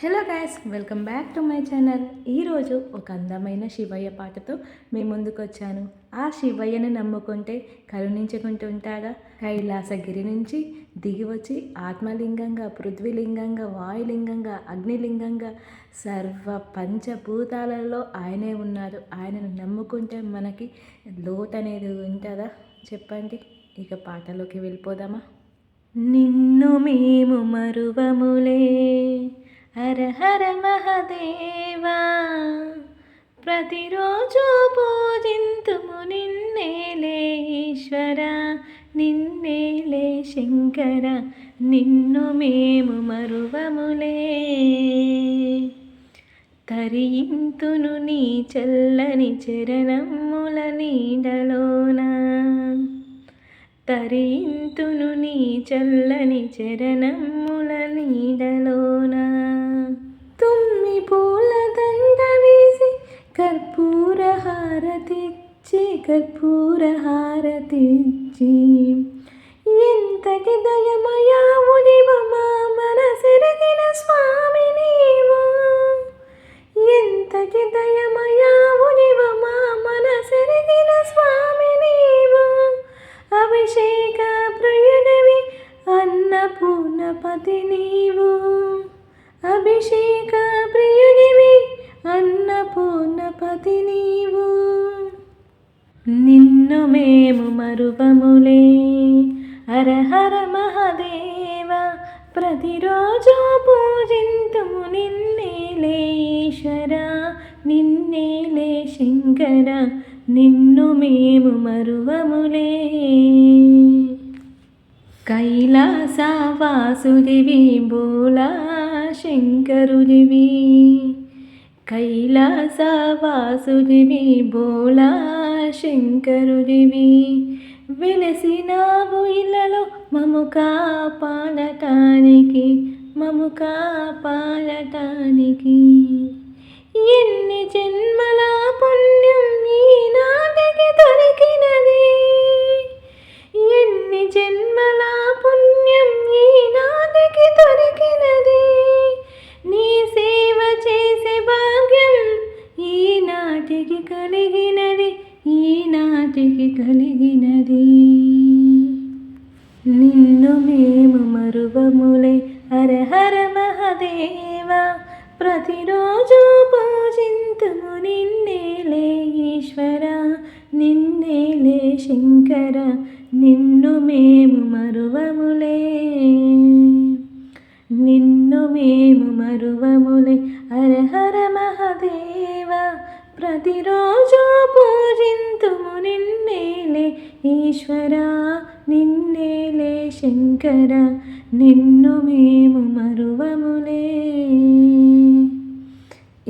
Hello guys, welcome back to my channel. ఈరోజు ఒక అందమైన శివయ్య పాటతో మీ ముందుకు వచ్చాను. ఆ శివయ్యను నమ్ముకుంటే కరుణించుకుంటూ ఉంటాడా? కైలాసగిరి నుంచి దిగి వచ్చి ఆత్మలింగంగా, పృథ్వీలింగంగా, వాయులింగంగా, అగ్నిలింగంగా సర్వ పంచభూతాలలో ఆయనే ఉన్నారు. ఆయనను నమ్ముకుంటే మనకి లోటు అనేది ఉంటుందా చెప్పండి. ఇక పాటలోకి వెళ్ళిపోదామా? నిన్ను మేము మరువములే హర హర మహదేవా, ప్రతిరోజు పూజింతుము నిన్నేలే ఈశ్వర, నిన్నేలే శంకర, నిన్ను మేము మరువములే. తరింతును నీ చల్లని చరణముల నీడలోన, తరింతును నీ చల్లని చరణముల నీడలోన. తుమ్మి పూల దండ వేసి కర్పూర హారతిచ్చి, కర్పూర హారతిచ్చి, ఎంతటి దయమయావునివ మా మనసెరిగిన స్వామి నీవు, ఎంతటి దయమయావునివ మా మనసెరిగిన స్వామి నీవు. అభిషేక ప్రియుడివి అన్నపూర్ణపతి నీవు, అభిషేక ప్రియుడివి అన్నపూర్ణపతి నీవు. నిన్ను మేము మరువములే హర హర మహదేవ, ప్రతిరోజు పూజింతుము నిన్నేలే ఈశ్వర, నిన్నేలే శంకర, నిన్ను మేము మరువములే. కైలాసవాసుడివి బోలా శంకరుడివి, కైలాసవాసుడివి బోలా శంకరుడివి. వెలసినావు ఇళ్ళలో మము కాపాడటానికి, మము కాపాడటానికి. ఎన్ని జన్మల పుణ్యం ఈనాటికి దొరికినది, ఎన్ని జన్మల పుణ్యం ఈనాటికి దొరికినది. నీ సేవ చేసే భాగ్యం ఈనాటికి కలిగినది, ఈనాటికి కలిగినది. నిన్ను మేము మరువములే హర హర మహదేవ, ప్రతిరోజు పూజింతుము నిన్నేలే ఈశ్వర, నిన్నేలే శంకర, నిన్ను మేము మరువములే, నిన్ను మేము మరువములే హర హర మహదేవ, ప్రతిరోజు పూజింతుము నిన్నేలే ఈశ్వర, నిన్నేలే శంకర, నిన్ను మేము మరువములే.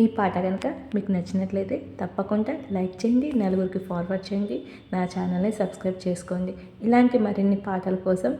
ఈ పాట కనుక మీకు నచ్చినట్లయితే తప్పకుండా లైక్ చేయండి, నలుగురికి ఫార్వర్డ్ చేయండి, నా ఛానల్ని సబ్స్క్రైబ్ చేసుకోండి. ఇలాంటి మరిన్ని పాటల కోసం